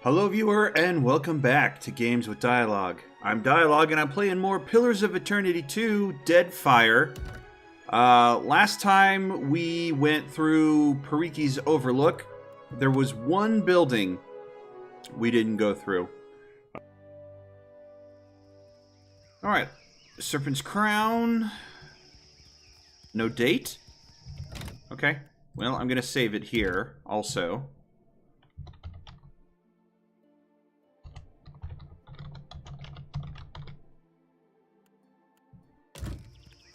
Hello viewer and welcome back to Games with Dialogue. I'm Dialogue and I'm playing more Pillars of Eternity 2 Deadfire. Last time we went through Pariki's Overlook. There was one building we didn't go through. Alright, Serpent's Crown. No date? Okay, well I'm gonna save it here also.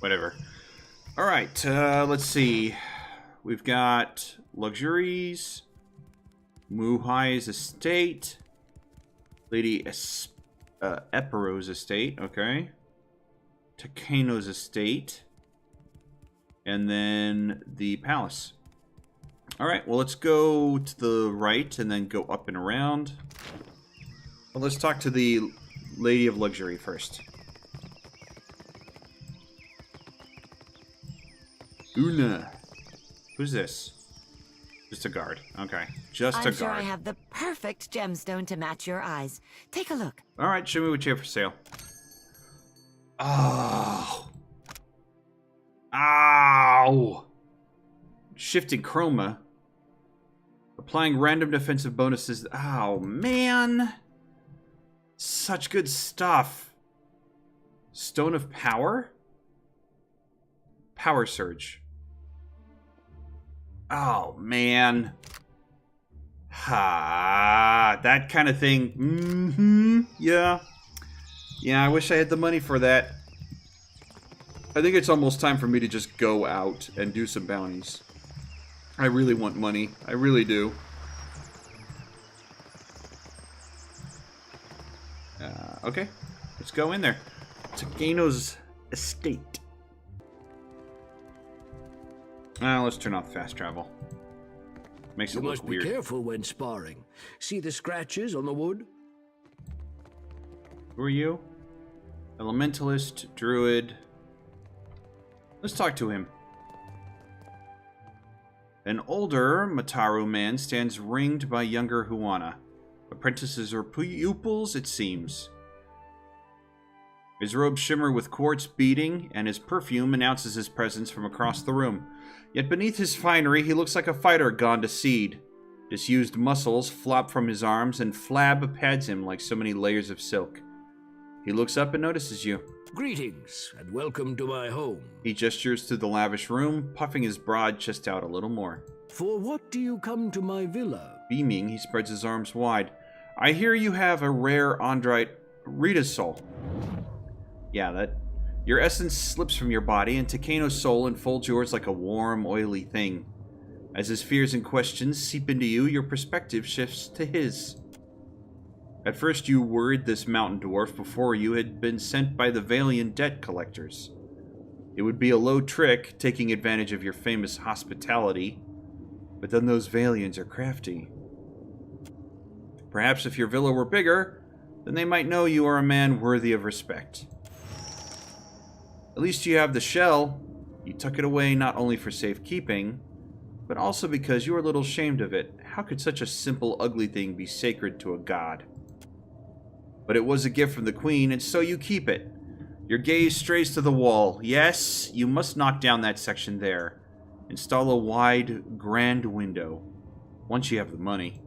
Whatever. Alright, let's see. We've got luxuries, Muhai's estate, Lady Epero's estate, okay. Takeno's estate, and then the palace. Alright, well let's go to the right and then go up and around. Well, let's talk to the Lady of Luxury first. Una. Who's this? Just a guard. Okay. Just a guard. I'm sure I have the perfect gemstone to match your eyes. Take a look. Alright, show me what you have for sale. Oh. Ow. Shifting chroma. Applying random defensive bonuses. Oh, man. Such good stuff. Stone of Power? Power Surge. Oh, man. Ha, that kind of thing. Yeah. Yeah, I wish I had the money for that. I think it's almost time for me to just go out and do some bounties. I really want money. I really do. Okay. Let's go in there. Takeno's estate. Let's turn off fast travel. Makes it look weird. You must be careful when sparring. See the scratches on the wood? Who are you? Elementalist, druid. Let's talk to him. An older Mataru man stands ringed by younger Huana. Apprentices or pupils, it seems. His robes shimmer with quartz beading, and his perfume announces his presence from across the room. Yet beneath his finery, he looks like a fighter gone to seed. Disused muscles flop from his arms, and flab pads him like so many layers of silk. He looks up and notices you. Greetings, and welcome to my home. He gestures to the lavish room, puffing his broad chest out a little more. For what do you come to my villa? Beaming, he spreads his arms wide. I hear you have a rare Andrite Rita's soul. Yeah, that... Your essence slips from your body, and Takeno's soul enfolds yours like a warm, oily thing. As his fears and questions seep into you, your perspective shifts to his. At first you worried this mountain dwarf before you had been sent by the Valian debt collectors. It would be a low trick, taking advantage of your famous hospitality, but then those Valians are crafty. Perhaps if your villa were bigger, then they might know you are a man worthy of respect. At least you have the shell. You tuck it away not only for safekeeping, but also because you are a little ashamed of it. How could such a simple, ugly thing be sacred to a god? But it was a gift from the queen, and so you keep it. Your gaze strays to the wall. Yes, you must knock down that section there. Install a wide, grand window. Once you have the money.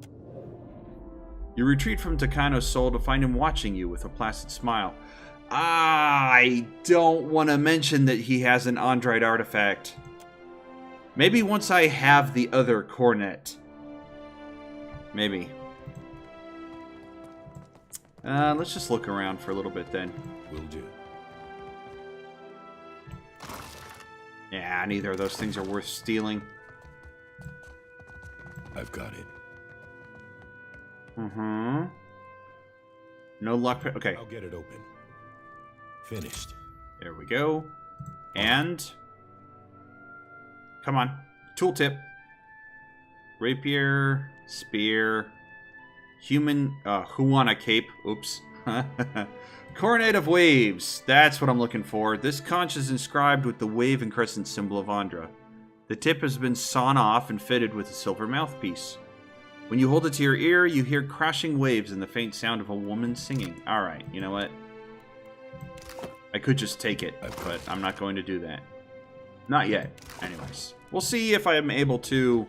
You retreat from Takeno's soul to find him watching you with a placid smile. I don't want to mention that he has an Andrite artifact. Maybe once I have the other cornet. Maybe. Let's just look around for a little bit then. Will do. Yeah, neither of those things are worth stealing. I've got it. Mm-hmm. No luck. Okay. I'll get it open. Finished. There we go. And... Come on. Tooltip. Rapier. Spear. Human... Huana cape. Oops. Coronet of Waves. That's what I'm looking for. This conch is inscribed with the wave and crescent symbol of Andra. The tip has been sawn off and fitted with a silver mouthpiece. When you hold it to your ear, you hear crashing waves and the faint sound of a woman singing. Alright, you know what? I could just take it, but I'm not going to do that. Not yet. Anyways. We'll see if I'm able to...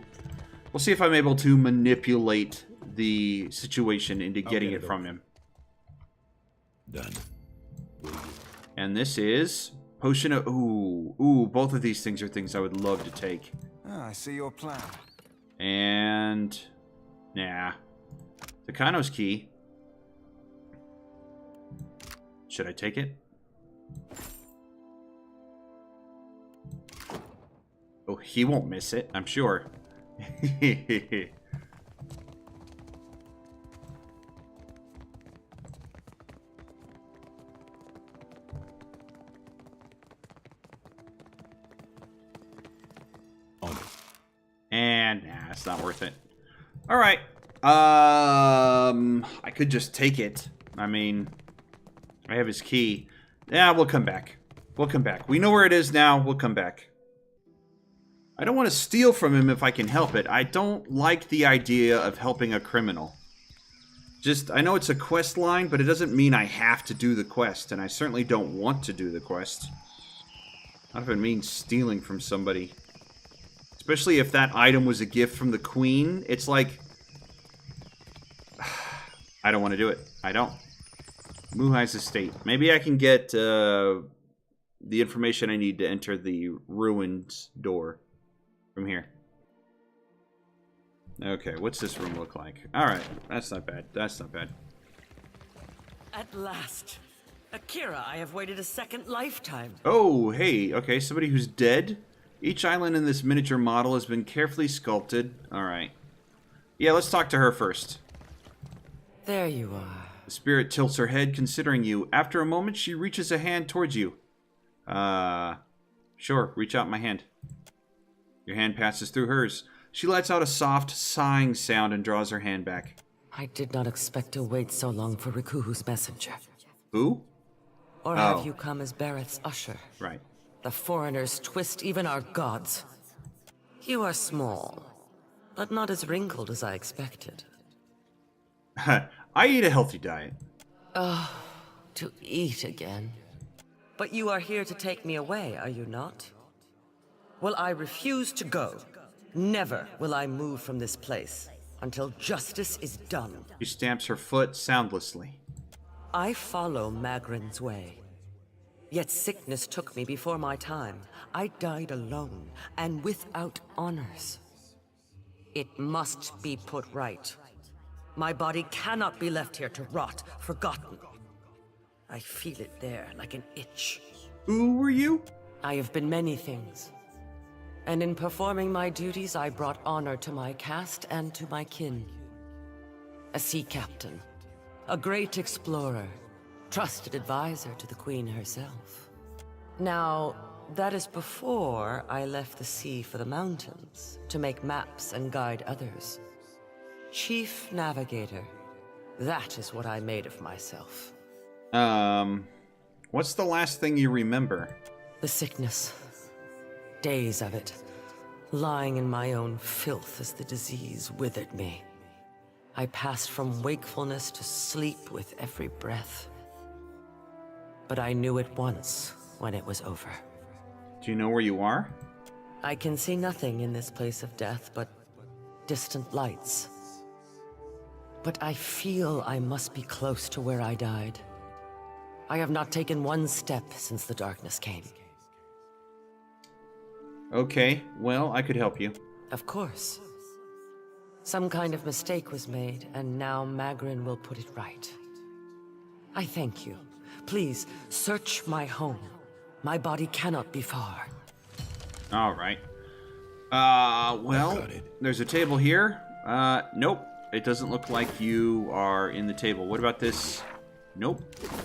We'll see if I'm able to manipulate the situation into getting it from him. Done. And this is... Potion of... Ooh, both of these things are things I would love to take. Oh, I see your plan. And... Nah. Takano's key. Should I take it? Oh, he won't miss it, I'm sure. And nah, it's not worth it. Alright. I could just take it. I mean, I have his key. Yeah, we'll come back. We'll come back. We know where it is now. We'll come back. I don't want to steal from him if I can help it. I don't like the idea of helping a criminal. Just, I know it's a quest line, but it doesn't mean I have to do the quest, and I certainly don't want to do the quest. Not if it means stealing from somebody. Especially if that item was a gift from the queen. It's like... I don't want to do it. I don't. Muhai's estate. Maybe I can get the information I need to enter the ruins door from here. Okay, what's this room look like? Alright, that's not bad. That's not bad. At last. Akira, I have waited a second lifetime. Oh, hey. Okay, somebody who's dead. Each island in this miniature model has been carefully sculpted. Alright. Yeah, let's talk to her first. There you are. The spirit tilts her head, considering you. After a moment, she reaches a hand towards you. Sure, reach out my hand. Your hand passes through hers. She lets out a soft, sighing sound and draws her hand back. I did not expect to wait so long for Rikuhu's messenger. Who? Or have you come as Bareth's usher? Right. The foreigners twist even our gods. You are small, but not as wrinkled as I expected. I eat a healthy diet. To eat again. But you are here to take me away, are you not? Well, I refuse to go. Never will I move from this place until justice is done. She stamps her foot soundlessly. I follow Magrin's way. Yet sickness took me before my time. I died alone and without honors. It must be put right. My body cannot be left here to rot, forgotten. I feel it there like an itch. Who were you? I have been many things. And in performing my duties, I brought honor to my caste and to my kin. A sea captain, a great explorer, trusted advisor to the Queen herself. Now, that is before I left the sea for the mountains, to make maps and guide others. Chief Navigator, that is what I made of myself. What's the last thing you remember? The sickness. Days of it. Lying in my own filth as the disease withered me. I passed from wakefulness to sleep with every breath. But I knew at once when it was over. Do you know where you are? I can see nothing in this place of death but distant lights. But I feel I must be close to where I died. I have not taken one step since the darkness came. Okay, well, I could help you. Of course. Some kind of mistake was made, and now Magrin will put it right. I thank you. Please, search my home. My body cannot be far. Alright. Well, there's a table here. Nope. It doesn't look like you are in the table. What about this? Nope.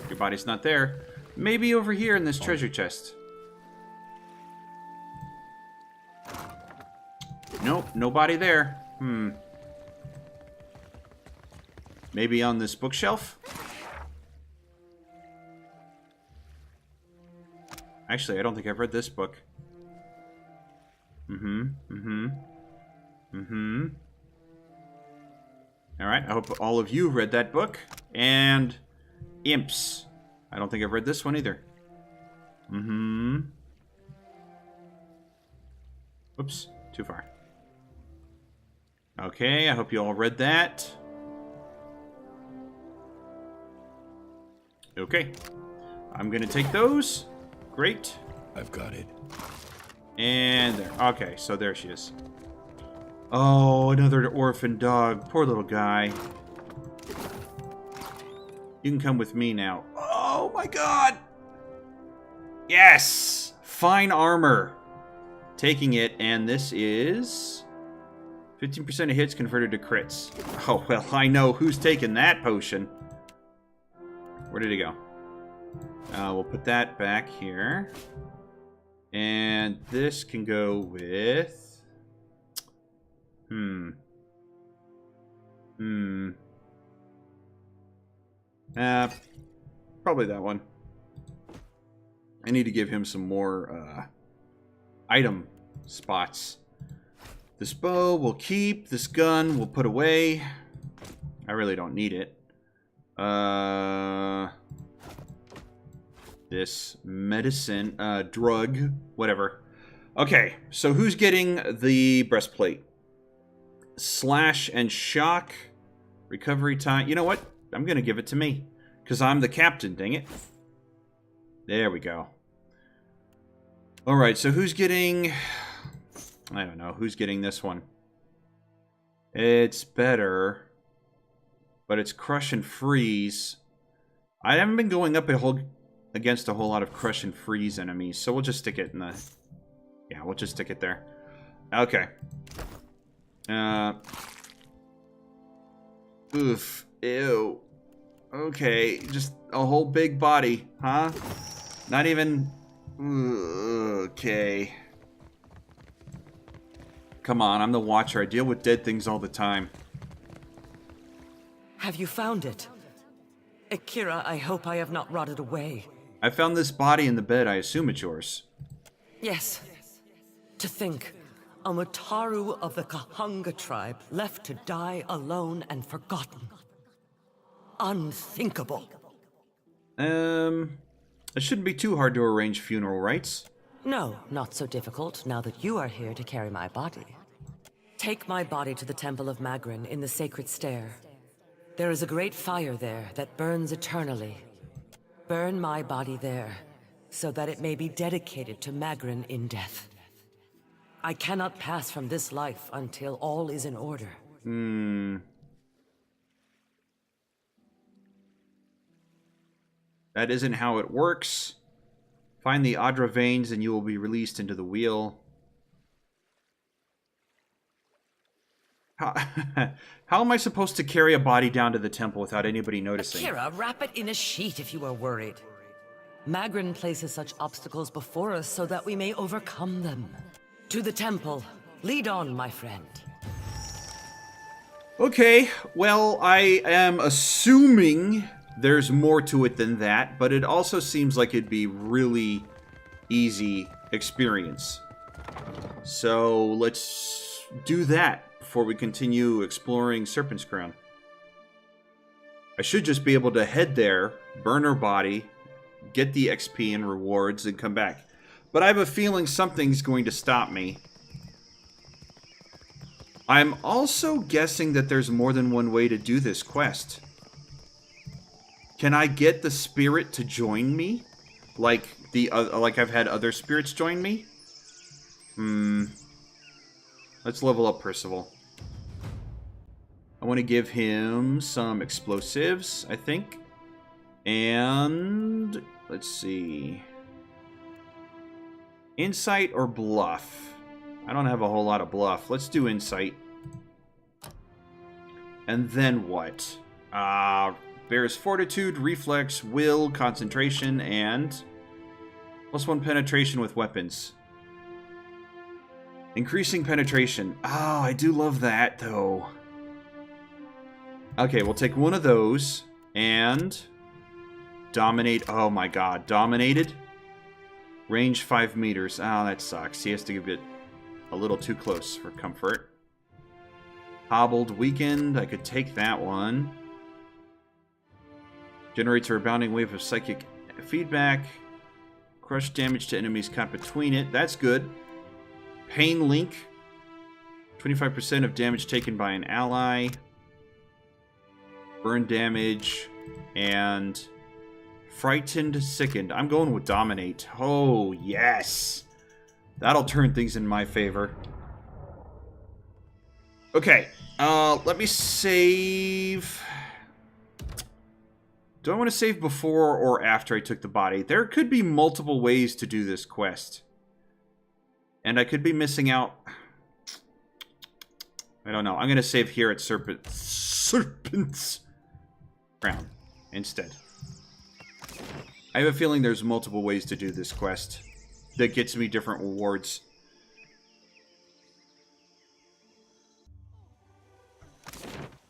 Your body's not there. Maybe over here in this treasure chest. Nope, no body there. Maybe on this bookshelf? Actually, I don't think I've read this book. Alright, I hope all of you read that book. And imps. I don't think I've read this one either. Oops, too far. Okay, I hope you all read that. Okay. I'm gonna take those. Great. I've got it. And there. Okay, so there she is. Oh, another orphan dog. Poor little guy. You can come with me now. Oh my god! Yes! Fine armor. Taking it, and this is 15% of hits converted to crits. Oh, well, I know who's taking that potion. Where did it go? We'll put that back here. And this can go with... Probably that one. I need to give him some more item spots. This bow we'll keep. This gun we'll put away. I really don't need it. This medicine, drug, whatever. Okay, so who's getting the breastplate? Slash and shock. Recovery time. You know what? I'm going to give it to me. Because I'm the captain, dang it. There we go. Alright, so who's getting... I don't know. Who's getting this one? It's better. But it's crush and freeze. I haven't been going up against a whole lot of crush and freeze enemies. So we'll just stick it in the... Yeah, we'll just stick it there. Okay. Oof. Ew. Okay, just a whole big body, huh? Not even... Okay. Come on, I'm the Watcher. I deal with dead things all the time. Have you found it? Akira, I hope I have not rotted away. I found this body in the bed. I assume it's yours. Yes. To think, a Mutaru of the Kahanga tribe left to die alone and forgotten. Unthinkable. It shouldn't be too hard to arrange funeral rites. No, not so difficult now that you are here to carry my body. Take my body to the Temple of Magrin in the Sacred Stair. There is a great fire there that burns eternally. Burn my body there, so that it may be dedicated to Magrin in death. I cannot pass from this life until all is in order. That isn't how it works. Find the Adra veins and you will be released into the wheel. How am I supposed to carry a body down to the temple without anybody noticing? Akira, wrap it in a sheet if you are worried. Magrin places such obstacles before us so that we may overcome them. To the temple. Lead on, my friend. Okay, well, I am assuming there's more to it than that, but it also seems like it'd be really easy experience. So let's do that before we continue exploring Serpent's Crown. I should just be able to head there, burn her body, get the XP and rewards, and come back. But I have a feeling something's going to stop me. I'm also guessing that there's more than one way to do this quest. Can I get the spirit to join me? Like I've had other spirits join me? Let's level up Percival. I want to give him some explosives, I think. And let's see. Insight or bluff? I don't have a whole lot of bluff. Let's do insight. And then what? Bears fortitude, reflex, will, concentration, and +1 penetration with weapons. Increasing penetration. Oh, I do love that, though. Okay, we'll take one of those and dominate. Oh my god, dominated. Range 5 meters. Oh, that sucks. He has to give it a little too close for comfort. Hobbled weakened. I could take that one. Generates a rebounding wave of psychic feedback. Crush damage to enemies caught between it. That's good. Pain link. 25% of damage taken by an ally. Burn damage. And frightened, sickened. I'm going with dominate. Oh, yes. That'll turn things in my favor. Okay. Let me save. Do I want to save before or after I took the body? There could be multiple ways to do this quest. And I could be missing out. I don't know. I'm going to save here at Serpent's Crown instead. I have a feeling there's multiple ways to do this quest that gets me different rewards.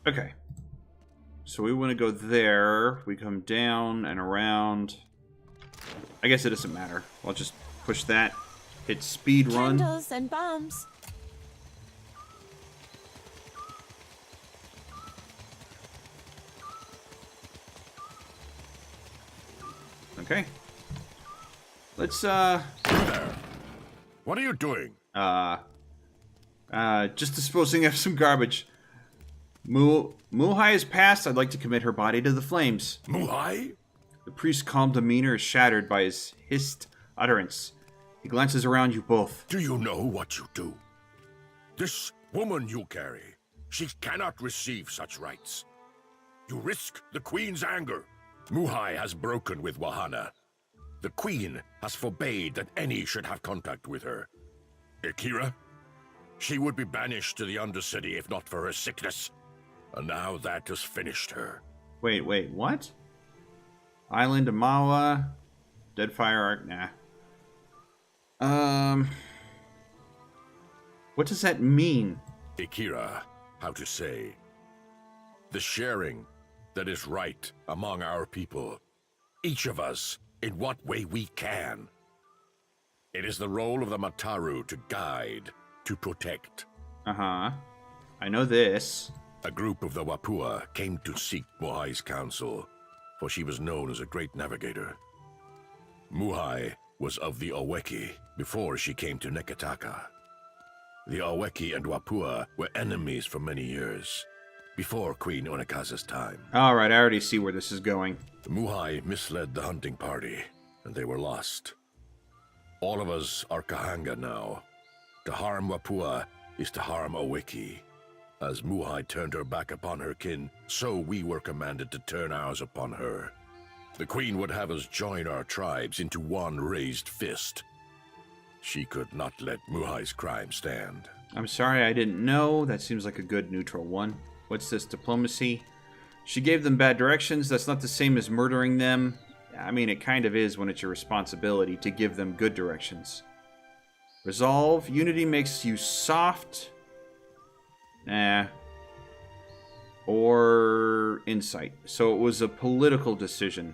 Okay. So we want to go there. We come down and around. I guess it doesn't matter. I'll just push that. Hit speed run. Candles and bombs. Okay. Let's You there. What are you doing? Just disposing of some garbage. Muhai is passed. I'd like to commit her body to the flames. Muhai? The priest's calm demeanor is shattered by his hissed utterance. He glances around you both. Do you know what you do? This woman you carry, she cannot receive such rites. You risk the queen's anger. Muhai has broken with Wahana. The queen has forbade that any should have contact with her. Akira? She would be banished to the Undercity if not for her sickness. And now that has finished her. Wait, what? Island Amawa, Deadfire Arc, nah. What does that mean? Akira, how to say? The sharing that is right among our people. Each of us, in what way we can. It is the role of the Mataru to guide, to protect. Uh-huh. I know this. A group of the Wapua came to seek Muhai's counsel, for she was known as a great navigator. Muhai was of the Oweki before she came to Neketaka. The Oweki and Wapua were enemies for many years, before Queen Onekaza's time. Alright, I already see where this is going. Muhai misled the hunting party, and they were lost. All of us are Kahanga now. To harm Wapua is to harm Oweki. As Muhai turned her back upon her kin, so we were commanded to turn ours upon her. The queen would have us join our tribes into one raised fist. She could not let Muhai's crime stand. I'm sorry, I didn't know. That seems like a good neutral one. What's this? Diplomacy? She gave them bad directions. That's not the same as murdering them. I mean, it kind of is when it's your responsibility to give them good directions. Resolve. Unity makes you soft. Nah. Or insight. So it was a political decision.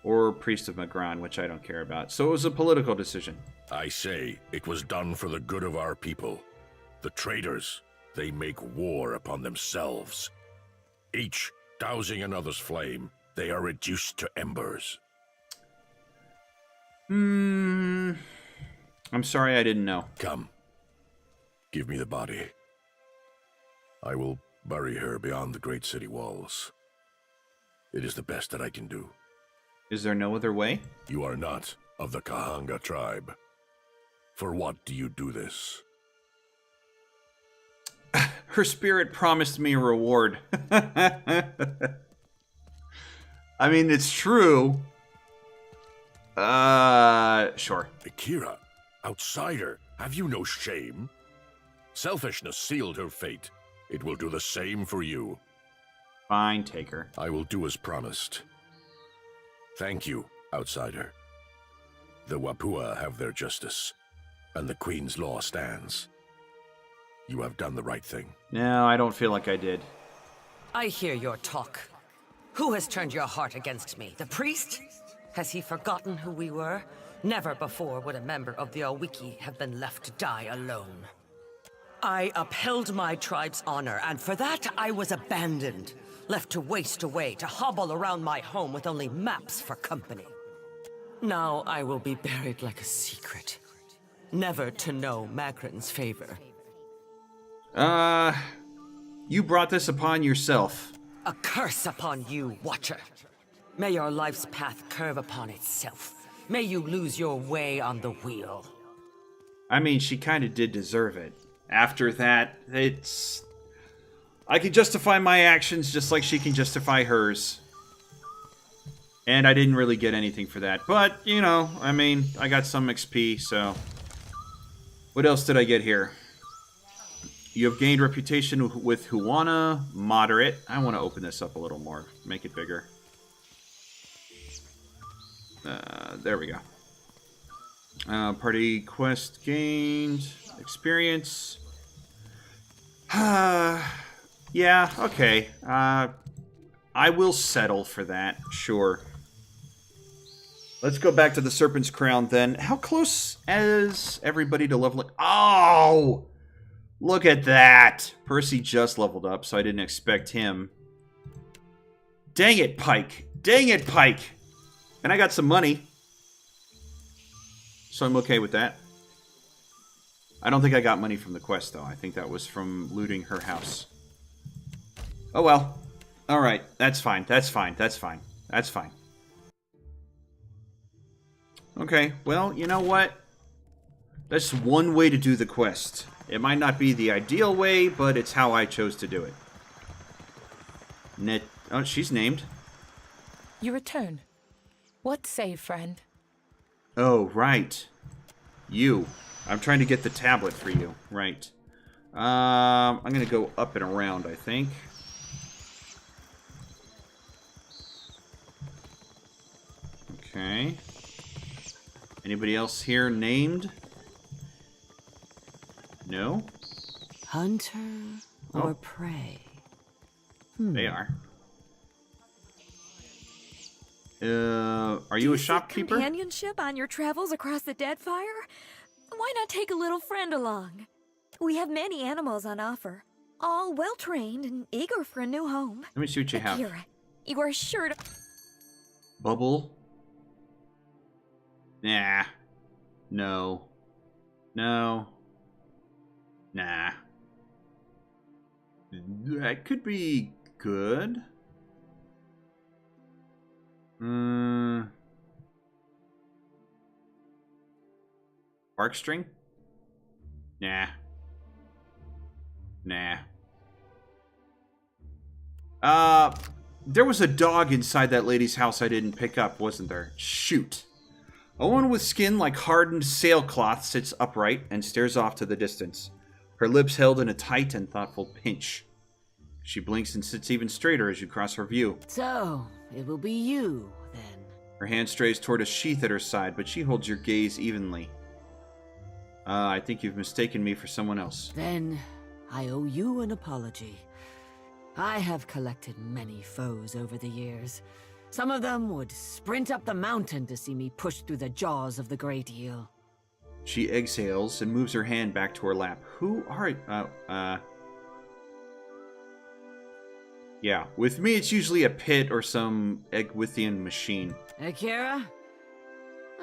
Or Priest of Magran, which I don't care about. So it was a political decision. I say it was done for the good of our people. The traitors, they make war upon themselves. Each dousing another's flame, they are reduced to embers. I'm sorry I didn't know. Come. Give me the body. I will bury her beyond the great city walls. It is the best that I can do. Is there no other way? You are not of the Kahanga tribe. For what do you do this? Her spirit promised me a reward. I mean, it's true. Sure. Akira, outsider, have you no shame? Selfishness sealed her fate. It will do the same for you. Fine, take her. I will do as promised. Thank you, outsider. The Wapua have their justice, and the Queen's law stands. You have done the right thing. No, I don't feel like I did. I hear your talk. Who has turned your heart against me? The priest? Has he forgotten who we were? Never before would a member of the Oweki have been left to die alone. I upheld my tribe's honor, and for that I was abandoned. Left to waste away, to hobble around my home with only maps for company. Now I will be buried like a secret. Never to know Magrin's favor. You brought this upon yourself. A curse upon you, Watcher. May your life's path curve upon itself. May you lose your way on the wheel. I mean, she kind of did deserve it. After that, I can justify my actions just like she can justify hers. And I didn't really get anything for that. But, you know, I mean, I got some XP, so... What else did I get here? You have gained reputation with Huana. Moderate. I want to open this up a little more. Make it bigger. There we go. Party quest gained. Experience. Yeah, okay. I will settle for that. Sure. Let's go back to the Serpent's Crown then. How close is everybody to leveling? Oh! Look at that! Percy just leveled up, so I didn't expect him. Dang it, Pike! Dang it, Pike! And I got some money. So I'm okay with that. I don't think I got money from the quest, though. I think that was from looting her house. Oh well. Alright, that's fine. That's fine. That's fine. That's fine. Okay, well, you know what? That's one way to do the quest. It might not be the ideal way, but it's how I chose to do it. Oh, she's named. You return. What say, friend? Oh, right. You. I'm trying to get the tablet for you. Right. I'm going to go up and around, I think. Okay. Anybody else here named? No? Hunter or prey? They are. Are you a shopkeeper? Companionship on your travels across the Deadfire? Why not take a little friend along? We have many animals on offer, all well-trained and eager for a new home. Let me see what you have. Akira, you are sure to... Bubble? Nah. No. No. Nah. That could be good. Bark string? Nah. Nah. There was a dog inside that lady's house I didn't pick up, wasn't there? Shoot. A woman with skin like hardened sailcloth sits upright and stares off to the distance, her lips held in a tight and thoughtful pinch. She blinks and sits even straighter as you cross her view. So, it will be you, then. Her hand strays toward a sheath at her side, but she holds your gaze evenly. I think you've mistaken me for someone else. Then, I owe you an apology. I have collected many foes over the years. Some of them would sprint up the mountain to see me pushed through the jaws of the great eel. She exhales and moves her hand back to her lap. Who are yeah, with me it's usually a pit or some Egwithian machine. Akira?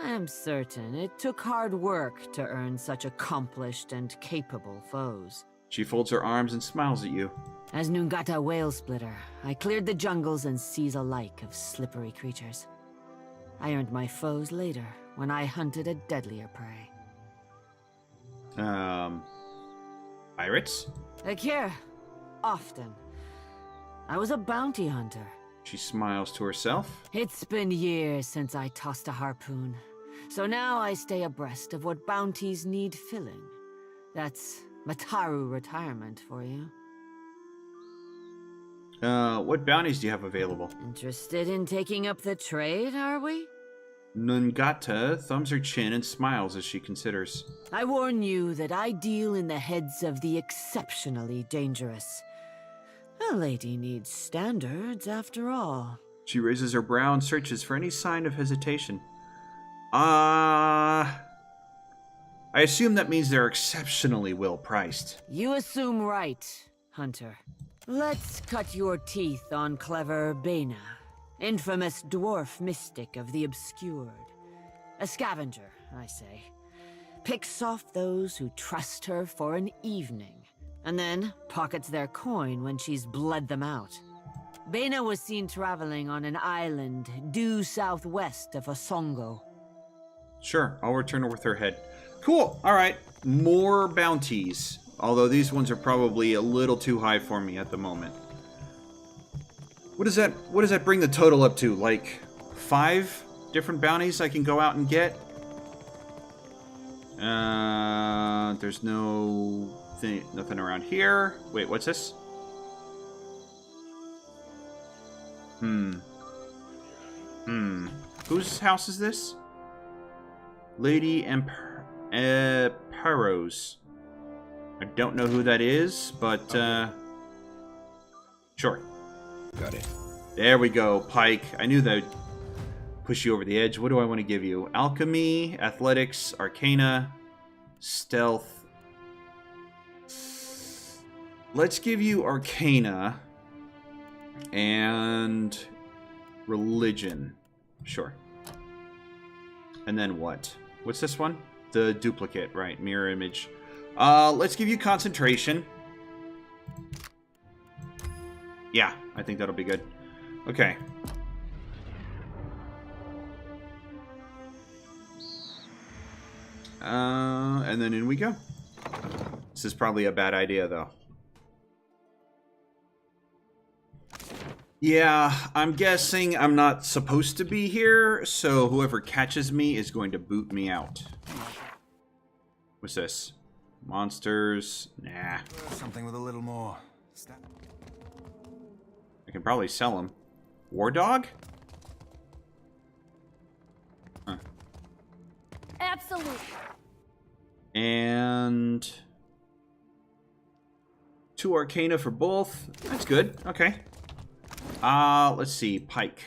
I am certain it took hard work to earn such accomplished and capable foes. She folds her arms and smiles at you. As Nungata Whale Splitter, I cleared the jungles and seas alike of slippery creatures. I earned my foes later, when I hunted a deadlier prey. Pirates? Akira, often. I was a bounty hunter. She smiles to herself. It's been years since I tossed a harpoon, so now I stay abreast of what bounties need filling. That's Mataru retirement for you. What bounties do you have available? Interested in taking up the trade, are we? Nungata thumbs her chin and smiles as she considers. I warn you that I deal in the heads of the exceptionally dangerous. A lady needs standards, after all. She raises her brow and searches for any sign of hesitation. I assume that means they're exceptionally well priced. You assume right, Hunter. Let's cut your teeth on clever Bena, infamous dwarf mystic of the obscured. A scavenger, I say. Picks off those who trust her for an evening, and then pockets their coin when she's bled them out. Bena was seen traveling on an island due southwest of Osongo. Sure, I'll return her with her head. Cool, alright. More bounties. Although these ones are probably a little too high for me at the moment. What does that bring the total up to? Like 5 different bounties I can go out and get? There's nothing around here. Wait, what's this? Whose house is this? Lady Emperos. I don't know who that is, but sure. Got it. There we go, Pike. I knew that would push you over the edge. What do I want to give you? Alchemy, Athletics, Arcana, Stealth. Let's give you Arcana and Religion. Sure. And then what? What's this one? The duplicate, right? Mirror image. Let's give you Concentration. Yeah, I think that'll be good. Okay. And then in we go. This is probably a bad idea, though. Yeah, I'm guessing I'm not supposed to be here, so whoever catches me is going to boot me out. What's this? Monsters? Nah. Something with a little more. I can probably sell them. War Dog? Huh. Absolutely. And 2 Arcana for both. That's good. Okay. Let's see. Pike.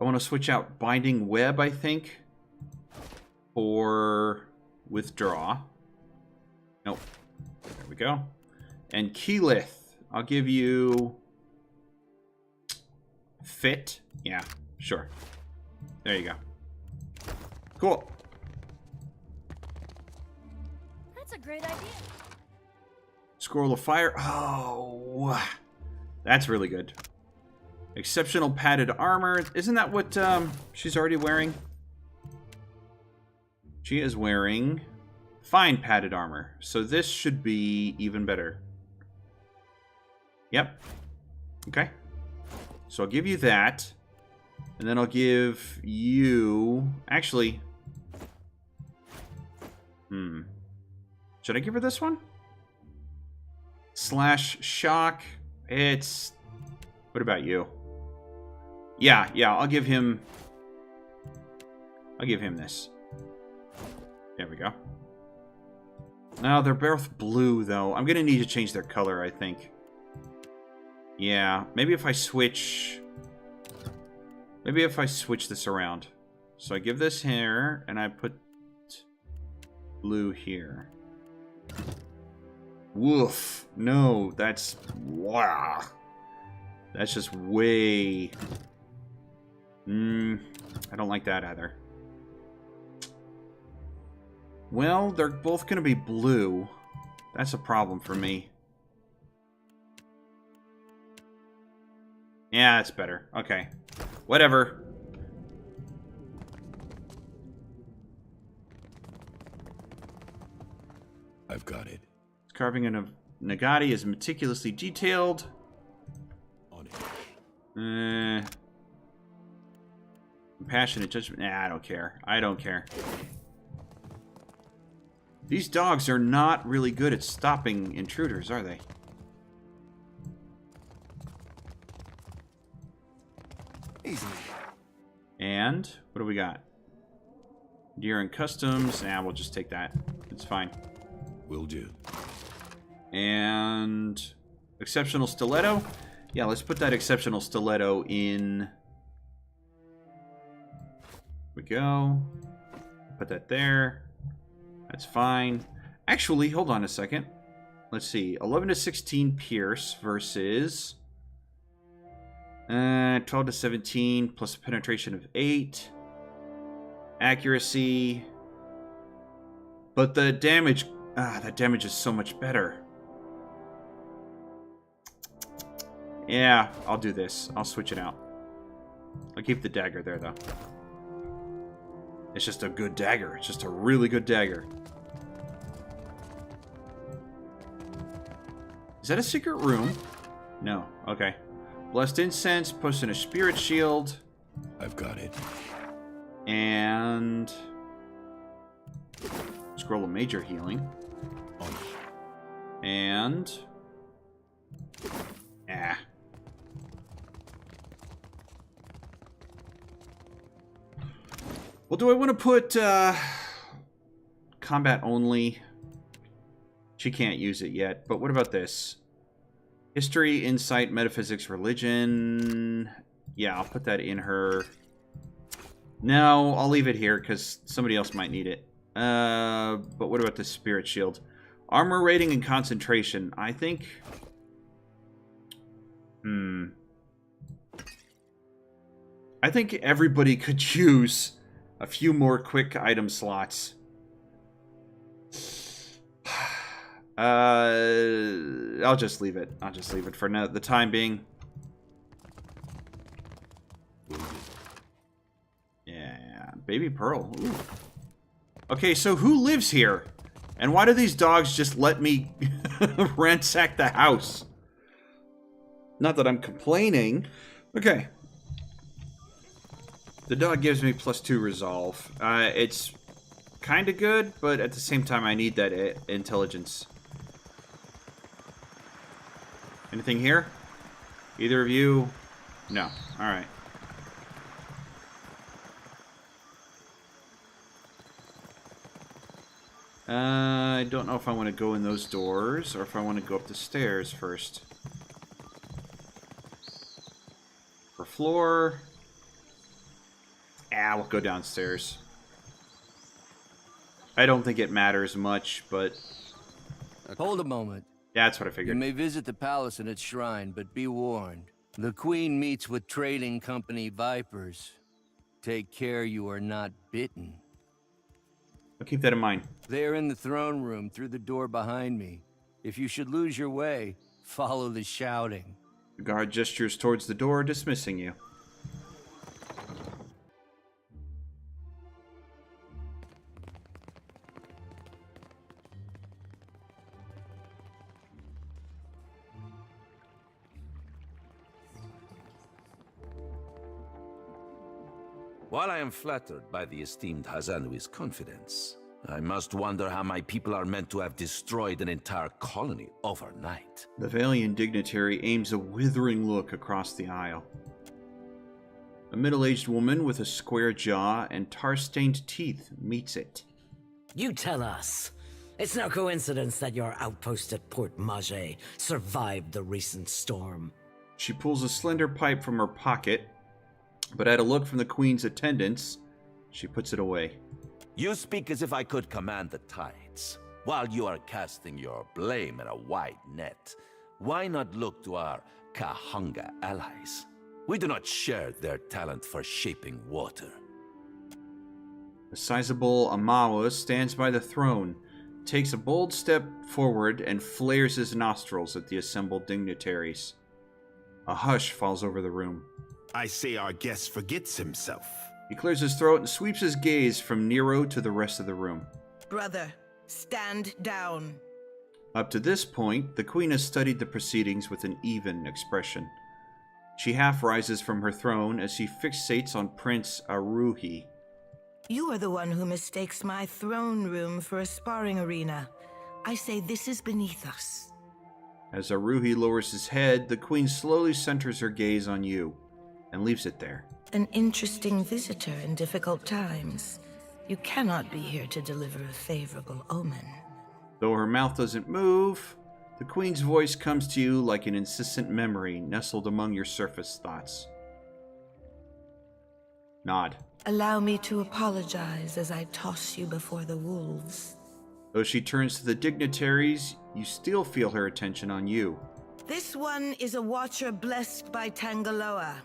I want to switch out Binding Web, I think, for Withdraw. Nope. There we go. And Keyleth. I'll give you Fit. Yeah, sure. There you go. Cool. That's a great idea. Scroll of Fire. Oh, that's really good. Exceptional padded armor. Isn't that what she's already wearing? She is wearing fine padded armor. So this should be even better. Yep. Okay. So I'll give you that. And then I'll give you... Actually... Should I give her this one? Slash Shock. It's... What about you? Yeah, I'll give him... this. There we go. Now, they're both blue, though. I'm going to need to change their color, I think. Yeah, maybe if I switch... Maybe if I switch this around. So I give this here, and I put blue here. Woof. No, that's... Wow. That's just way... I don't like that either. Well, they're both going to be blue. That's a problem for me. Yeah, that's better. Okay. Whatever. I've got it. Carving in a Nagati is meticulously detailed. On it. Compassionate judgment. Nah, I don't care. I don't care. These dogs are not really good at stopping intruders, are they? Easily. And what do we got? Deer and customs. Nah, we'll just take that. It's fine. Will do. And exceptional stiletto. Yeah, let's put that exceptional stiletto in. Here we go. Put that there. That's fine. Actually, hold on a second. Let's see. 11 to 16 pierce versus 12 to 17 plus a penetration of 8. Accuracy. But the damage... that damage is so much better. Yeah, I'll do this. I'll switch it out. I'll keep the dagger there, though. It's just a good dagger. It's just a really good dagger. Is that a secret room? No. Okay. Blessed incense, post in a spirit shield. I've got it. And... scroll of major healing. And... Well, do I want to put combat only? She can't use it yet, but what about this? History, insight, metaphysics, religion. Yeah, I'll put that in her. No, I'll leave it here because somebody else might need it. But what about the spirit shield? Armor rating and concentration. I think... I think everybody could use a few more quick item slots. I'll just leave it. I'll just leave it for now, the time being. Yeah, baby pearl. Ooh. Okay, so who lives here? And why do these dogs just let me ransack the house? Not that I'm complaining. Okay. The dog gives me +2 resolve. It's kind of good, but at the same time, I need that intelligence. Anything here? Either of you? No. Alright. I don't know if I want to go in those doors or if I want to go up the stairs first. For floor... we'll go downstairs. I don't think it matters much, but... Hold a moment. Yeah, that's what I You figured. may visit the palace and its shrine, but be warned. The Queen meets with trading company vipers. Take care you are not bitten. I'll keep that in mind. They are in the throne room through the door behind me. If you should lose your way, follow the shouting. The guard gestures towards the door, dismissing you. While I am flattered by the esteemed Hazanui's confidence, I must wonder how my people are meant to have destroyed an entire colony overnight. The Valiant dignitary aims a withering look across the aisle. A middle-aged woman with a square jaw and tar-stained teeth meets it. You tell us. It's no coincidence that your outpost at Port Mage survived the recent storm. She pulls a slender pipe from her pocket, but at a look from the Queen's attendants, she puts it away. You speak as if I could command the tides. While you are casting your blame in a wide net, why not look to our Kahanga allies? We do not share their talent for shaping water. A sizable Amawa stands by the throne, takes a bold step forward, and flares his nostrils at the assembled dignitaries. A hush falls over the room. I say our guest forgets himself. He clears his throat and sweeps his gaze from Nero to the rest of the room. Brother, stand down. Up to this point, the Queen has studied the proceedings with an even expression. She half rises from her throne as she fixates on Prince Aruhi. You are the one who mistakes my throne room for a sparring arena. I say this is beneath us. As Aruhi lowers his head, the Queen slowly centers her gaze on you and leaves it there. An interesting visitor in difficult times. You cannot be here to deliver a favorable omen. Though her mouth doesn't move, the Queen's voice comes to you like an insistent memory nestled among your surface thoughts. Nod. Allow me to apologize as I toss you before the wolves. Though she turns to the dignitaries, you still feel her attention on you. This one is a watcher blessed by Tangaloa.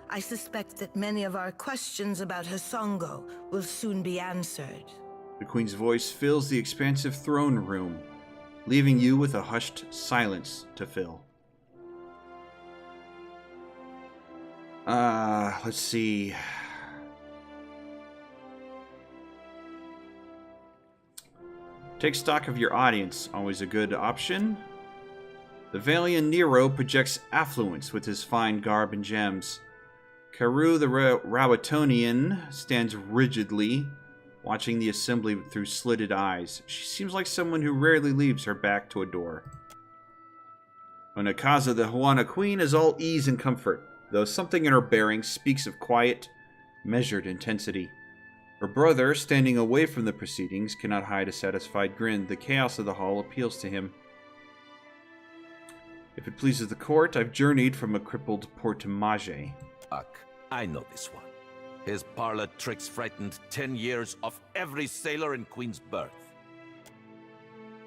I suspect that many of our questions about Hasongo will soon be answered. The Queen's voice fills the expansive throne room, leaving you with a hushed silence to fill. Let's see. Take stock of your audience, always a good option. The Valiant Nero projects affluence with his fine garb and gems. Karu the Rawatonian stands rigidly, watching the assembly through slitted eyes. She seems like someone who rarely leaves her back to a door. Onakaza the Huana Queen is all ease and comfort, though something in her bearing speaks of quiet, measured intensity. Her brother, standing away from the proceedings, cannot hide a satisfied grin. The chaos of the hall appeals to him. If it pleases the court, I've journeyed from a crippled Port Mage. I know this one. His parlor tricks frightened 10 years of every sailor in Queen's berth.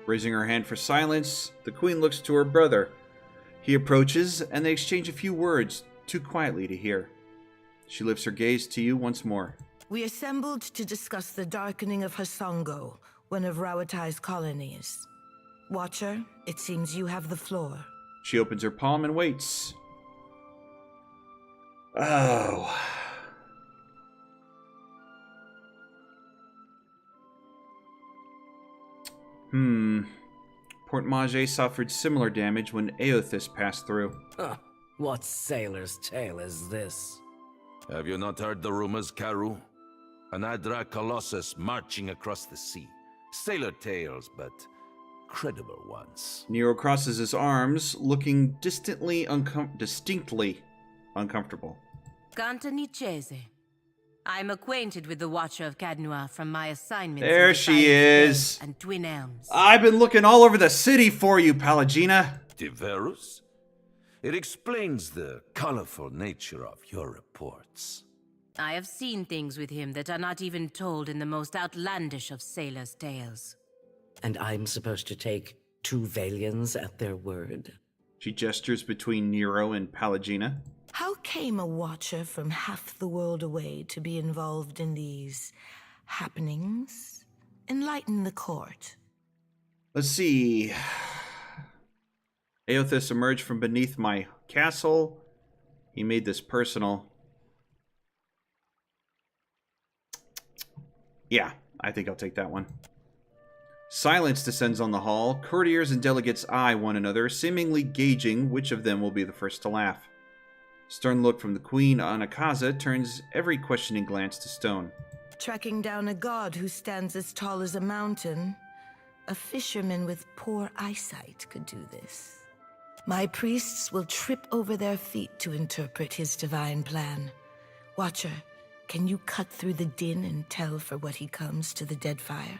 Raising her hand for silence, the Queen looks to her brother. He approaches, and they exchange a few words, too quietly to hear. She lifts her gaze to you once more. We assembled to discuss the darkening of Hasongo, one of Rawatai's colonies. Watcher, it seems you have the floor. She opens her palm and waits. Oh. Port Mage suffered similar damage when Aothis passed through. Huh. What sailor's tale is this? Have you not heard the rumors, Karu? An Adra Colossus marching across the sea. Sailor tales, but credible ones. Nero crosses his arms, looking distinctly uncomfortable. Gantanichese. I'm acquainted with the Watcher of Cadnua from my assignments. There she is. And Twin Elms. I've been looking all over the city for you, Palagina. Diverus? It explains the colorful nature of your reports. I have seen things with him that are not even told in the most outlandish of sailors' tales. And I'm supposed to take 2 Valians at their word? She gestures between Nero and Palagina. How came a watcher from half the world away to be involved in these happenings? Enlighten the court. Let's see. Aothis emerged from beneath my castle. He made this personal. Yeah, I think I'll take that one. Silence descends on the hall. Courtiers and delegates eye one another, seemingly gauging which of them will be the first to laugh. Stern look from the Queen Onakaza turns every questioning glance to stone. Tracking down a god who stands as tall as a mountain. A fisherman with poor eyesight could do this. My priests will trip over their feet to interpret his divine plan. Watcher, can you cut through the din and tell for what he comes to the Deadfire?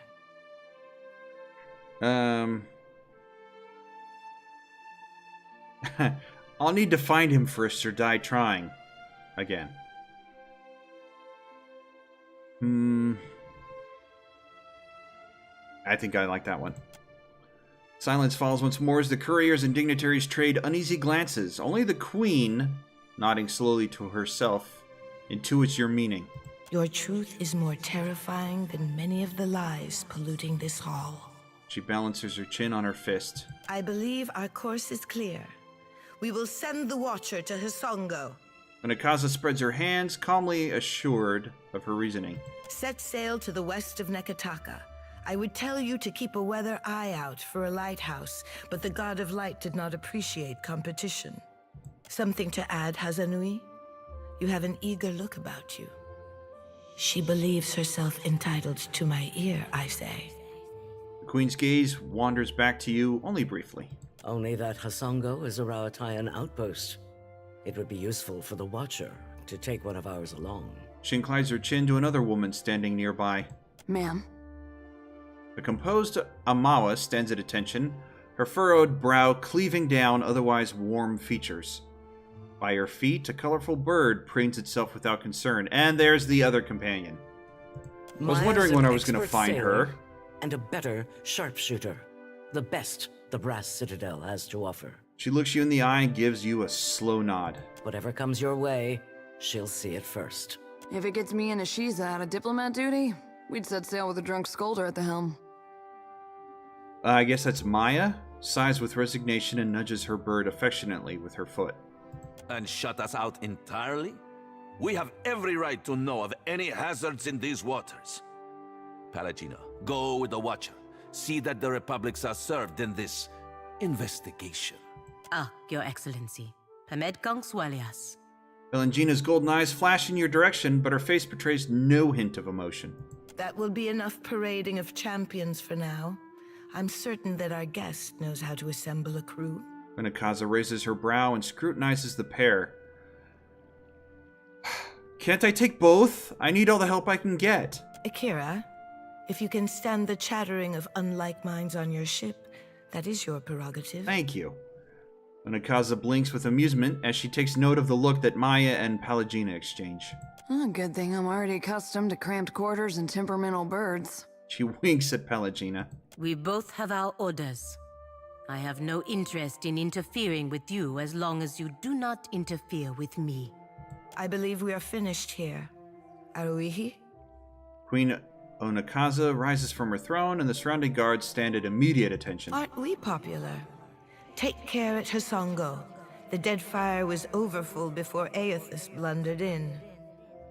I'll need to find him first or die trying. Again. I think I like that one. Silence falls once more as the couriers and dignitaries trade uneasy glances. Only the Queen, nodding slowly to herself, intuits your meaning. Your truth is more terrifying than many of the lies polluting this hall. She balances her chin on her fist. I believe our course is clear. We will send the Watcher to Hasongo. Onakaza spreads her hands, calmly assured of her reasoning. Set sail to the west of Neketaka. I would tell you to keep a weather eye out for a lighthouse, but the God of Light did not appreciate competition. Something to add, Hazanui? You have an eager look about you. She believes herself entitled to my ear, I say. The Queen's gaze wanders back to you only briefly. Only that Hasongo is a Rawatayan outpost. It would be useful for the Watcher to take one of ours along. She inclines her chin to another woman standing nearby. Ma'am. The composed Amawa stands at attention, her furrowed brow cleaving down otherwise warm features. By her feet, a colorful bird preens itself without concern. And there's the other companion. I was wondering when I was going to find her. and a better sharpshooter. The best the Brass Citadel has to offer. She looks you in the eye and gives you a slow nod. Whatever comes your way, she'll see it first. If it gets me and Ashiza out of diplomat duty, we'd set sail with a drunk scolder at the helm. I guess that's Maya. Sighs with resignation and nudges her bird affectionately with her foot. And shut us out entirely? We have every right to know of any hazards in these waters. Palagina, go with the Watcher. See that the Republics are served in this investigation. Ah, Your Excellency. Hamed Kong Swalias. Palangina's golden eyes flash in your direction, but her face betrays no hint of emotion. That will be enough parading of champions for now. I'm certain that our guest knows how to assemble a crew. Unakaza raises her brow and scrutinizes the pair. Can't I take both? I need all the help I can get. Akira, if you can stand the chattering of unlike minds on your ship, that is your prerogative. Thank you. Unakaza blinks with amusement as she takes note of the look that Maya and Palagina exchange. Oh, good thing I'm already accustomed to cramped quarters and temperamental birds. She winks at Palagina. We both have our orders. I have no interest in interfering with you as long as you do not interfere with me. I believe we are finished here. Aruihi? Queen Onakaza rises from her throne and the surrounding guards stand at immediate attention. Aren't we popular? Take care at Hasongo. The Deadfire was overfull before Aethys blundered in.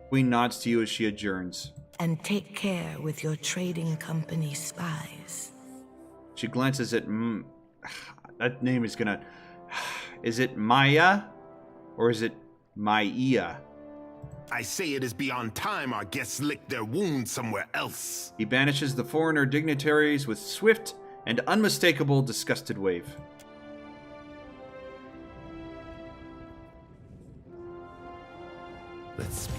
Queen nods to you as she adjourns. And take care with your trading company spies. She glances at that name is gonna... Is it Maya? Or is it Maia? I say it is beyond time our guests lick their wounds somewhere else. He banishes the foreigner dignitaries with swift and unmistakable disgusted wave. Let's speak.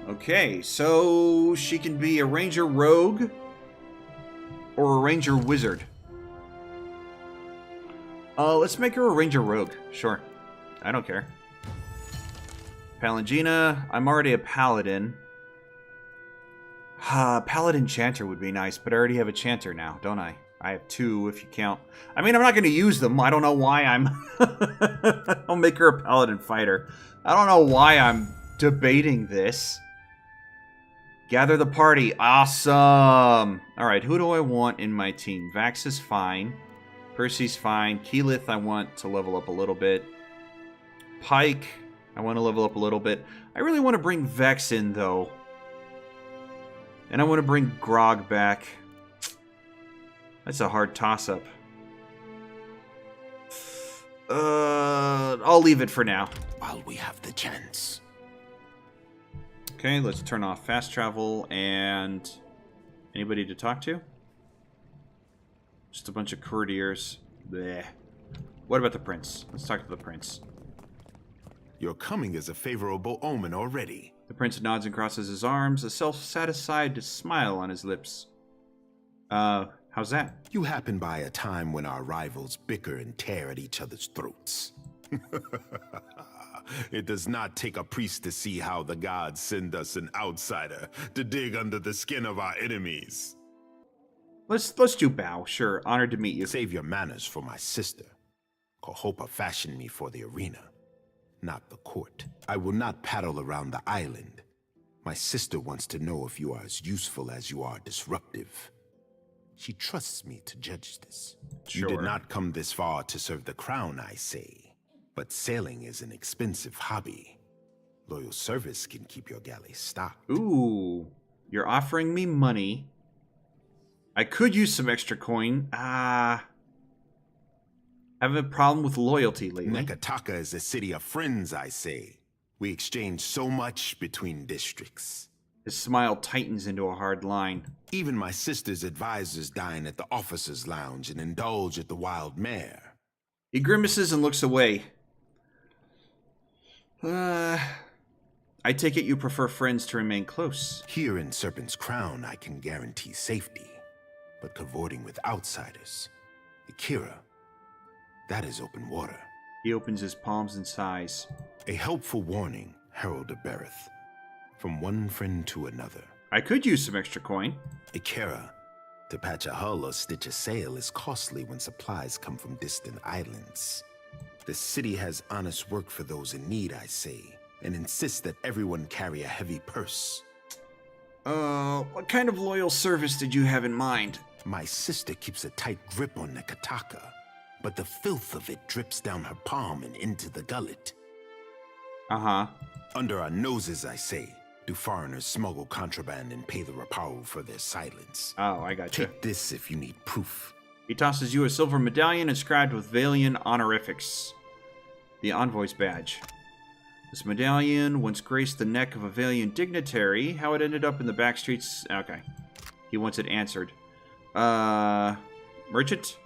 Okay, so she can be a ranger rogue or a ranger wizard. Let's make her a ranger rogue. Sure. I don't care. Palangina, I'm already a paladin. Paladin chanter would be nice, but I already have a chanter now, don't I? I have 2 if you count. I mean, I'm not going to use them. I don't know why I'm... I'll make her a paladin fighter. I don't know why I'm debating this. Gather the party. Awesome. Alright, who do I want in my team? Vax is fine. Percy's fine. Keyleth I want to level up a little bit. Pike, I want to level up a little bit. I really want to bring Vex in, though. And I want to bring Grog back. That's a hard toss-up. I'll leave it for now. While we have the chance. Okay, let's turn off fast travel and... Anybody to talk to? Just a bunch of courtiers. Bleh. What about the prince? Let's talk to the prince. Your coming is a favorable omen already. The prince nods and crosses his arms, a self-satisfied smile on his lips. How's that? You happen by a time when our rivals bicker and tear at each other's throats. It does not take a priest to see how the gods send us an outsider to dig under the skin of our enemies. Let's do bow, sure. Honored to meet you. Save your manners for my sister. Kohopa fashioned me for the arena, not the court. I will not paddle around the island. My sister wants to know if you are as useful as you are disruptive. She trusts me to judge this. Sure. You did not come this far to serve the crown, I say. But sailing is an expensive hobby. Loyal service can keep your galley stocked. Ooh, you're offering me money. I could use some extra coin. I have a problem with loyalty lately. Neketaka is a city of friends, I say. We exchange so much between districts. His smile tightens into a hard line. Even my sister's advisors dine at the officers' lounge and indulge at the wild mare. He grimaces and looks away. I take it you prefer friends to remain close. Here in Serpent's Crown, I can guarantee safety. But cavorting with outsiders, Akira, that is open water. He opens his palms and sighs. A helpful warning, Herald of Bereth. From one friend to another. I could use some extra coin. Akira, To patch a hull or stitch a sail is costly when supplies come from distant islands. The city has honest work for those in need, I say, and insists that everyone carry a heavy purse. What kind of loyal service did you have in mind? My sister keeps a tight grip on Neketaka, but the filth of it drips down her palm and into the gullet. Uh-huh. Under our noses, I say, do foreigners smuggle contraband and pay the Rapau for their silence. Oh, I got you. Take this if you need proof. He tosses you a silver medallion inscribed with Valian honorifics. The Envoy's badge. This medallion once graced the neck of a Valian dignitary. How it ended up in the back streets... Okay. He wants it answered. Merchant?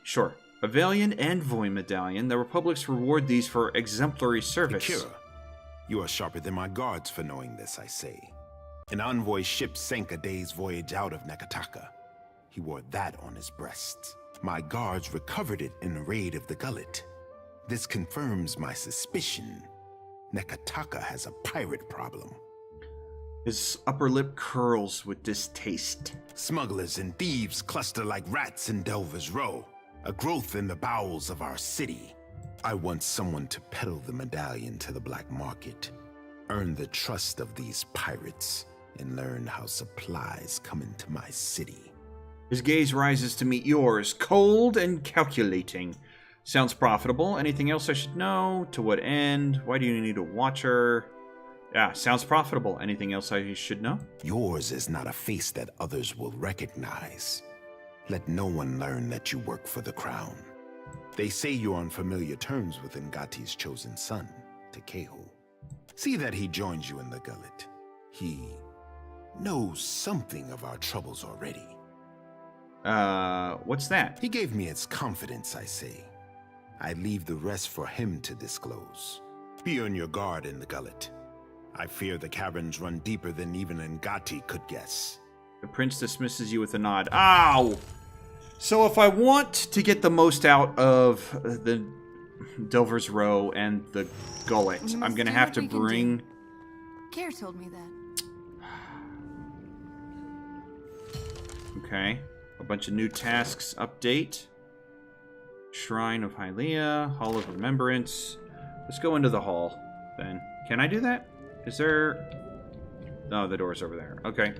Sure. A Valian envoy medallion. The Republic's reward these for exemplary service. Akira, you are sharper than my guards for knowing this, I say. An envoy ship sank a day's voyage out of Neketaka. He wore that on his breast. My guards recovered it in a raid of the gullet. This confirms my suspicion. Neketaka has a pirate problem. His upper lip curls with distaste. Smugglers and thieves cluster like rats in Delver's Row, a growth in the bowels of our city. I want someone to peddle the medallion to the black market, earn the trust of these pirates, and learn how supplies come into my city. His gaze rises to meet yours, cold and calculating. Sounds profitable. Anything else I should know? To what end? Why do you need a watcher? Yeah, sounds profitable. Anything else I should know? Yours is not a face that others will recognize. Let no one learn that you work for the crown. They say you're on familiar terms with Ngati's chosen son, Tekehu. See that he joins you in the gullet. He knows something of our troubles already. What's that? He gave me his confidence, I say. I leave the rest for him to disclose. Be on your guard in the gullet. I fear the caverns run deeper than even Ngati could guess. The prince dismisses you with a nod. Ow! So if I want to get the most out of the Delver's Row and the gullet, I'm going to have to bring... Care told me that. Okay. A bunch of new tasks update. Shrine of Hylia, Hall of Remembrance. Let's go into the hall, then. Can I do that? Is there... No, the door's over there. Okay.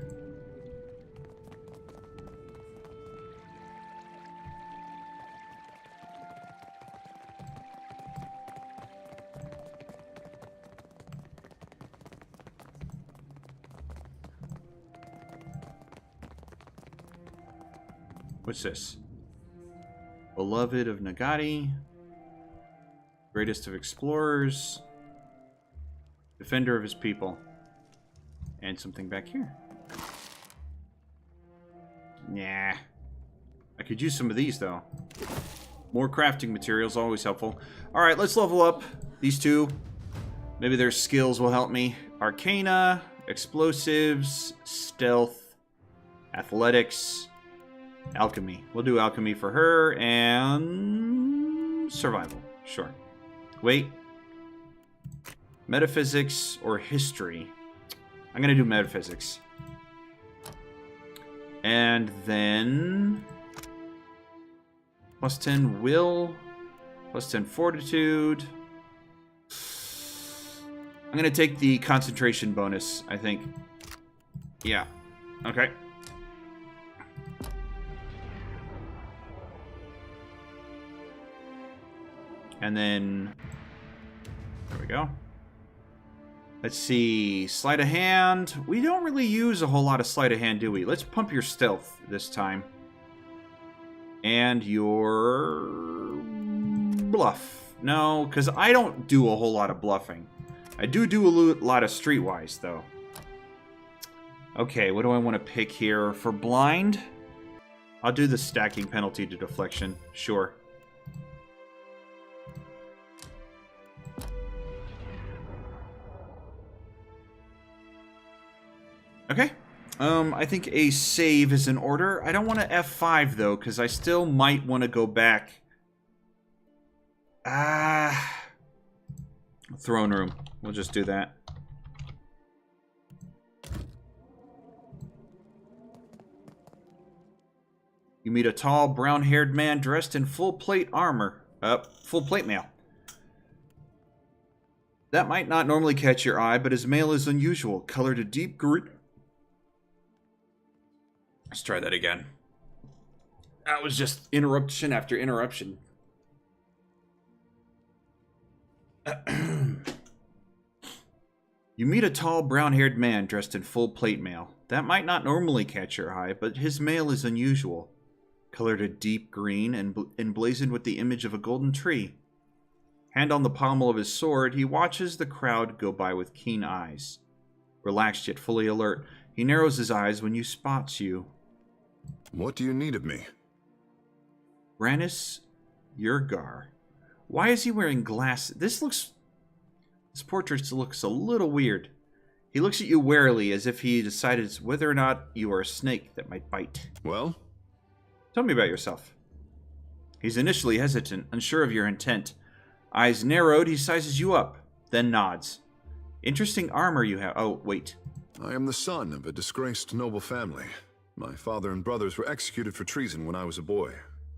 What's this? Beloved of Nagati, greatest of explorers, defender of his people, and something back here. Nah. I could use some of these, though. More crafting materials, always helpful. Alright, let's level up these two. Maybe their skills will help me. Arcana, explosives, stealth, athletics, alchemy. We'll do alchemy for her, and survival. Sure. Wait. Metaphysics or history? I'm gonna do metaphysics. And then... plus 10 will, plus 10 fortitude. I'm gonna take the concentration bonus, I think. Yeah. Okay. And then, there we go. Let's see, sleight of hand. We don't really use a whole lot of sleight of hand, do we? Let's pump your stealth this time. And your bluff. No, because I don't do a whole lot of bluffing. I do a lot of streetwise, though. Okay, what do I want to pick here? For blind, I'll do the stacking penalty to deflection. Sure. Okay. I think a save is in order. I don't want to F5, though, because I still might want to go back. Throne room. We'll just do that. meet a tall, brown-haired man dressed in full plate armor. Full plate mail. That might not normally catch your eye, but his mail is unusual, colored a deep green. Let's try that again. That was just interruption after interruption. You meet a tall, brown-haired man dressed in full plate mail. That might not normally catch your eye, but his mail is unusual, colored a deep green and emblazoned with the image of a golden tree. Hand on the pommel of his sword, he watches the crowd go by with keen eyes. Relaxed yet fully alert, he narrows his eyes when he spots you. What do you need of me? Brannis Yurgar. Why is he wearing glasses? This portrait looks a little weird. He looks at you warily, as if he decided whether or not you are a snake that might bite. Well? Tell me about yourself. He's initially hesitant, unsure of your intent. Eyes narrowed, he sizes you up, then nods. Interesting armor you have. Oh, wait. I am the son of a disgraced noble family. My father and brothers were executed for treason when I was a boy.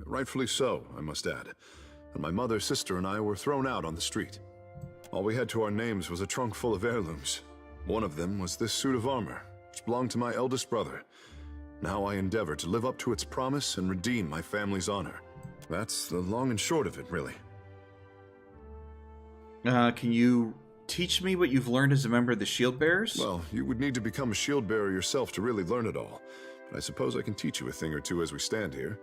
Rightfully so, I must add. And my mother, sister, and I were thrown out on the street. All we had to our names was a trunk full of heirlooms. One of them was this suit of armor, which belonged to my eldest brother. Now I endeavor to live up to its promise and redeem my family's honor. That's the long and short of it, really. Can you teach me what you've learned as a member of the Shield Bearers? Well, you would need to become a shield bearer yourself to really learn it all. But I suppose I can teach you a thing or two as we stand here.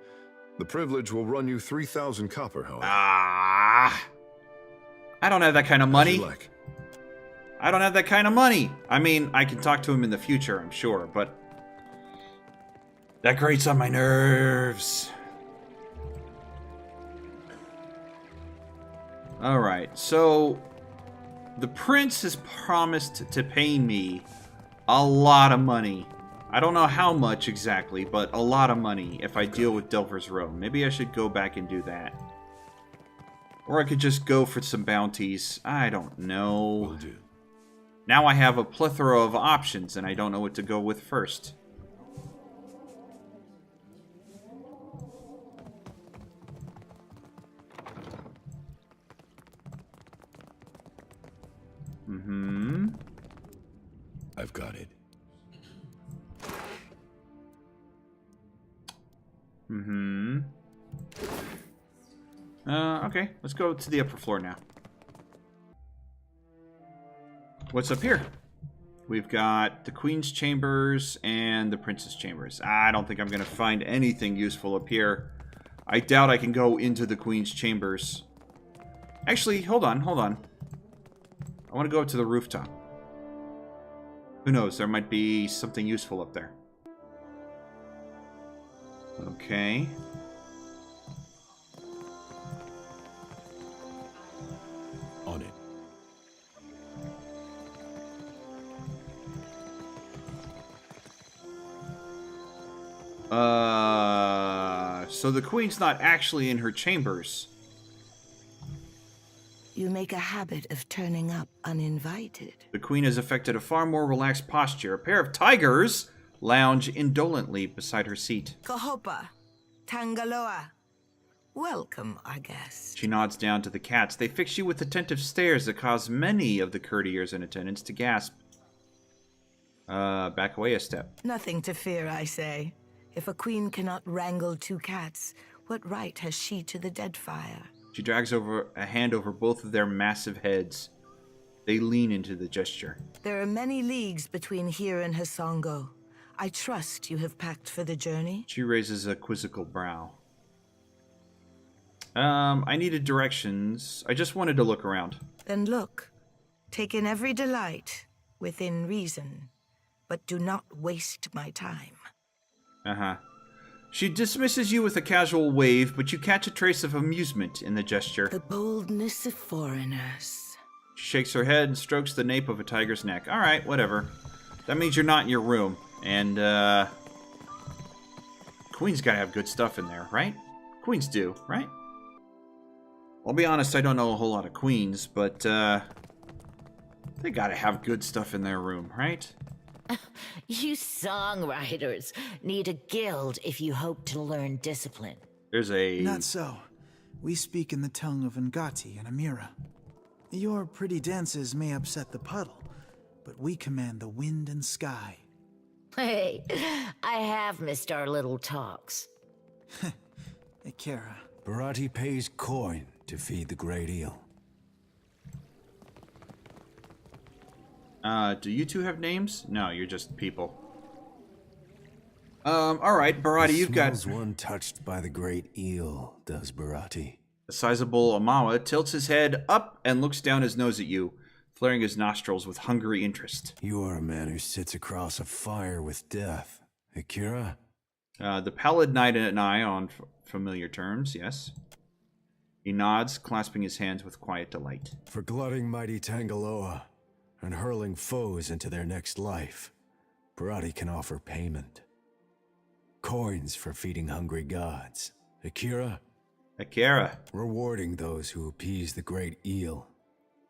The privilege will run you 3,000 copper, however. Ah! I don't have that kind of money. Like. I don't have that kind of money. I mean, I can talk to him in the future, I'm sure, but that grates on my nerves. Alright, so the prince has promised to pay me a lot of money. I don't know how much exactly, but a lot of money if I deal with Delver's Row. Maybe I should go back and do that. Or I could just go for some bounties. I don't know. Will do. Now I have a plethora of options, and I don't know what to go with first. I've got it. Okay, let's go to the upper floor now. What's up here? We've got the Queen's Chambers and the Prince's Chambers. I don't think I'm going to find anything useful up here. I doubt I can go into the Queen's Chambers. Actually, hold on. I want to go up to the rooftop. Who knows, there might be something useful up there. Okay. On it. So the Queen's not actually in her chambers. You make a habit of turning up uninvited. The Queen has affected a far more relaxed posture. A pair of tigers lounge indolently beside her seat. Kahopa, Tangaloa. Welcome, our guest. She nods down to the cats. They fix you with attentive stares that cause many of the courtiers in attendance to gasp. Back away a step. Nothing to fear, I say. If a queen cannot wrangle two cats, what right has she to the Deadfire? She drags over a hand over both of their massive heads. They lean into the gesture. There are many leagues between here and Hasongo. I trust you have packed for the journey. She raises a quizzical brow. I needed directions. I just wanted to look around. Then look. Take in every delight, within reason. But do not waste my time. She dismisses you with a casual wave, but you catch a trace of amusement in the gesture. The boldness of foreigners. She shakes her head and strokes the nape of a tiger's neck. Alright, whatever. That means you're not in your room. And, Queen's gotta have good stuff in there, right? Queens do, right? I'll be honest, I don't know a whole lot of queens, but, they gotta have good stuff in their room, right? You songwriters need a guild if you hope to learn discipline. There's a... Not so. We speak in the tongue of Ngati and Amira. Your pretty dances may upset the puddle, but we command the wind and sky. Hey, I have missed our little talks. Akira. Barati pays coin to feed the great eel. Do you two have names? No, you're just people. Alright, Barati, you've got... one touched by the great eel, does Barati. A sizable Amawa tilts his head up and looks down his nose at you, flaring his nostrils with hungry interest. You are a man who sits across a fire with death. Akira? The pallid knight and I on familiar terms, yes. He nods, clasping his hands with quiet delight. For glutting mighty Tangaloa and hurling foes into their next life, Barati can offer payment. Coins for feeding hungry gods. Akira? Akira. Rewarding those who appease the great eel.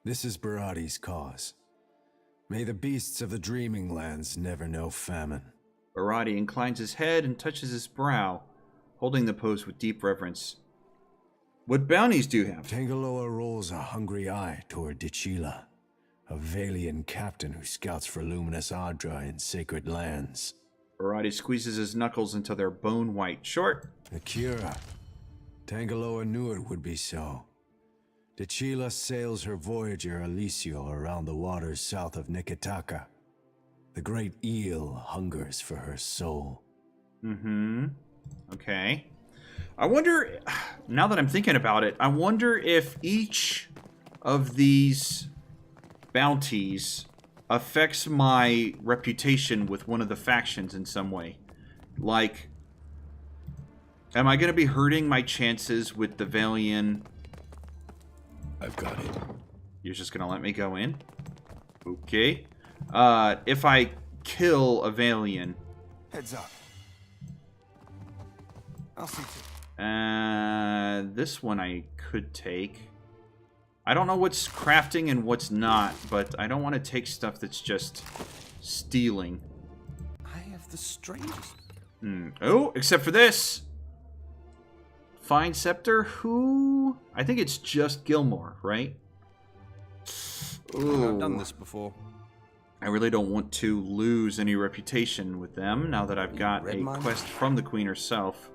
This is Barati's cause. May the beasts of the dreaming lands never know famine. Barati inclines his head and touches his brow, holding the pose with deep reverence. What bounties do you have? Tangaloa rolls a hungry eye toward Dichila, a Valian captain who scouts for luminous Adra in sacred lands. Barati squeezes his knuckles until they're bone-white. Short. Akira. Tangaloa knew it would be so. Dichila sails her voyager Alicio around the waters south of Neketaka. The great eel hungers for her soul. Mm-hmm. Okay. I wonder, now that I'm thinking about it, I wonder if each of these bounties affects my reputation with one of the factions in some way. Like, am I going to be hurting my chances with the Valian? I've got it. You're just going to let me go in? Okay. If I kill a Valian. Heads up. I'll see to it. This one I could take. I don't know what's crafting and what's not, but I don't want to take stuff that's just stealing. I have the strangest... Oh, except for this. Fine Scepter, who... I think it's just Gilmore, right? Ooh. I've done this before. I really don't want to lose any reputation with them now that I've got a quest from the Queen herself.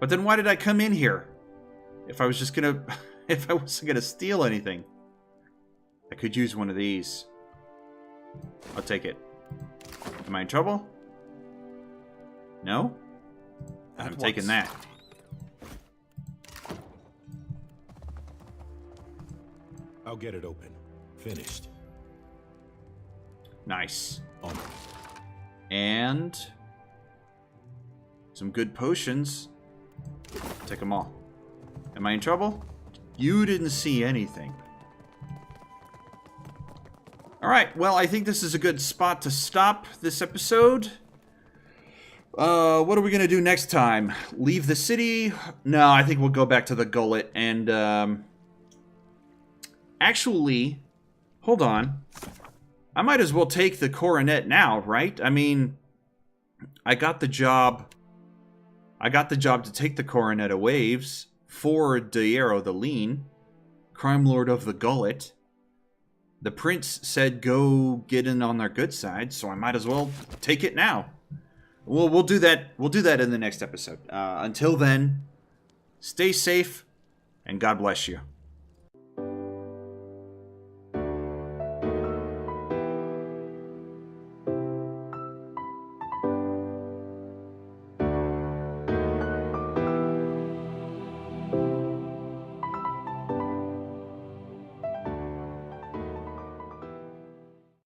But then why did I come in here? If I was just gonna... if I wasn't gonna steal anything. I could use one of these. I'll take it. Am I in trouble? No? I'm taking that. I'll get it open. Finished. Nice. And some good potions. Take them all. Am I in trouble? You didn't see anything. Alright, well, I think this is a good spot to stop this episode. What are we going to do next time? Leave the city? No, I think we'll go back to the gullet and, actually, hold on. I might as well take the coronet now, right? I mean, I got the job to take the coronet of waves for Diero the Lean, crime lord of the gullet. The prince said go get in on their good side, so I might as well take it now. We'll do that. We'll do that in the next episode. Until then, stay safe and God bless you.